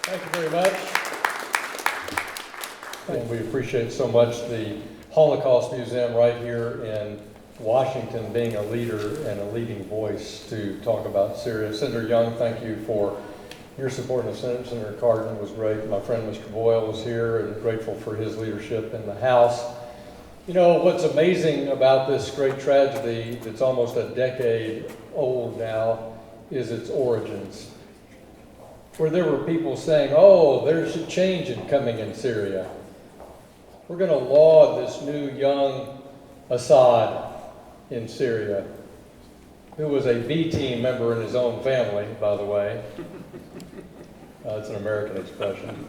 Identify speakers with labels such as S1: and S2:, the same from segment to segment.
S1: Thank you very much. And we appreciate so much the Holocaust Museum right here in Washington being a leader and a leading voice to talk about Syria. Senator Young, thank you for your support in the Senate. Senator Cardin was great. My friend Mr. Boyle was here, and grateful for his leadership in the House. You know, what's amazing about this great tragedy that's almost a decade old now is its origins. Where there were people saying, oh, there's a change coming in Syria. We're going to laud this new young Assad in Syria, who was a B team member in his own family, by the way. It's an American expression.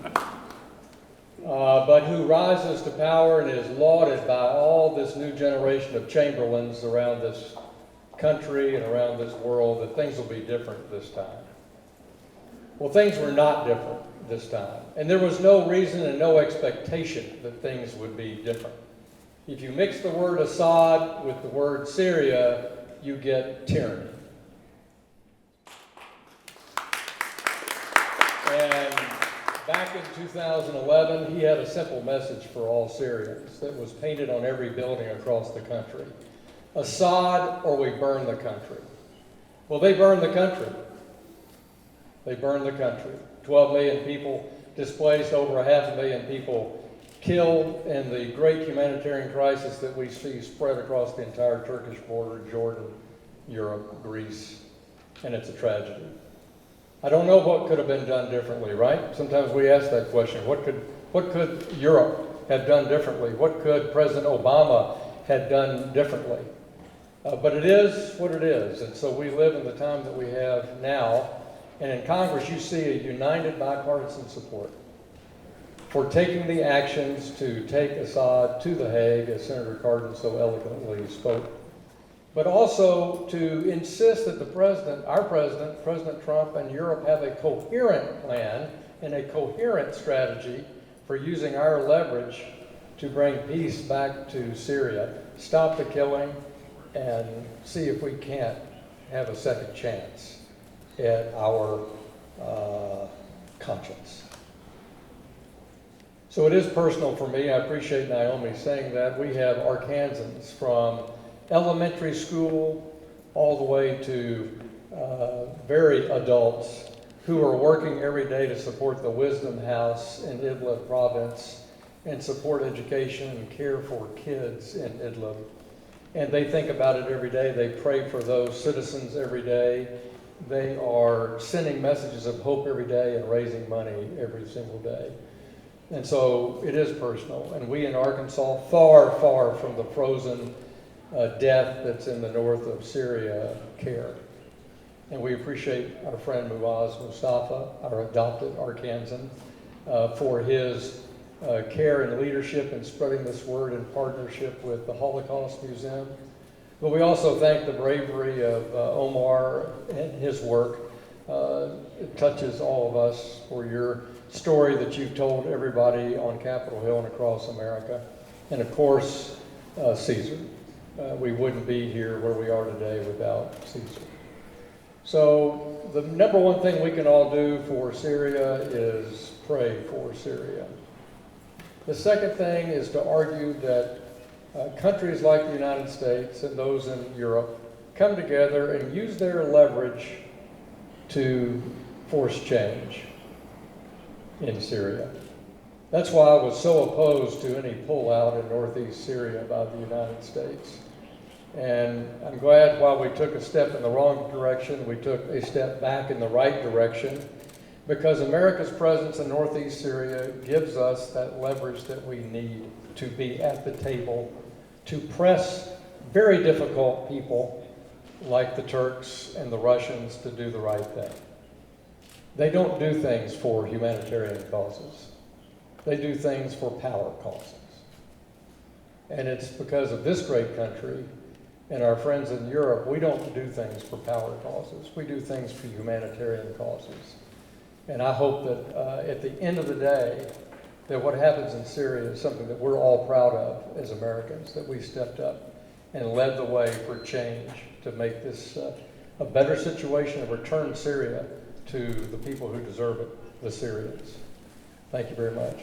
S1: But who rises to power and is lauded by all this new generation of Chamberlains around this country and around this world, that things will be different this time. Well, things were not different this time. And there was no reason and no expectation that things would be different. If you mix the word Assad with the word Syria, you get tyranny. And back in 2011, he had a simple message for all Syrians that was painted on every building across the country. Assad or we burn the country. Well, they burned the country. They burned the country. 12 million people displaced, over 500,000 people killed, in the great humanitarian crisis that we see spread across the entire Turkish border, Jordan, Europe, Greece, and it's a tragedy. I don't know what could have been done differently, right? Sometimes we ask that question. What could Europe have done differently? What could President Obama have done differently? But it is what it is, and so we live in the time that we have now. And in Congress, you see a united bipartisan support for taking the actions to take Assad to The Hague, as Senator Cardin so eloquently spoke, but also to insist that the president, our president, President Trump, and Europe have a coherent plan and a coherent strategy for using our leverage to bring peace back to Syria, stop the killing, and see if we can't have a second chance at our conscience. So it is personal for me. I appreciate Naomi saying that. We have Arkansans from elementary school all the way to very adults who are working every day to support the Wisdom House in Idlib province and support education and care for kids in Idlib. And they think about it every day. They pray for those citizens every day. They are sending messages of hope every day and raising money every single day. And so it is personal. And we in Arkansas, far, far from the frozen death that's in the north of Syria, care. And we appreciate our friend Muaz Mustafa, our adopted Arkansan, for his care and leadership in spreading this word in partnership with the Holocaust Museum. But we also thank the bravery of Omar and his work. It touches all of us for your story that you've told everybody on Capitol Hill and across America. And of course, Caesar. We wouldn't be here where we are today without Caesar. So the number one thing we can all do for Syria is pray for Syria. The second thing is to argue that countries like the United States and those in Europe come together and use their leverage to force change in Syria. That's why I was so opposed to any pullout in northeast Syria by the United States. And I'm glad while we took a step in the wrong direction, we took a step back in the right direction, because America's presence in northeast Syria gives us that leverage that we need to be at the table to press very difficult people like the Turks and the Russians to do the right thing. They don't do things for humanitarian causes. They do things for power causes. And it's because of this great country and our friends in Europe, we don't do things for power causes. We do things for humanitarian causes. And I hope that at the end of the day, that what happens in Syria is something that we're all proud of as Americans, that we stepped up and led the way for change to make this a better situation and return Syria to the people who deserve it, the Syrians. Thank you very much.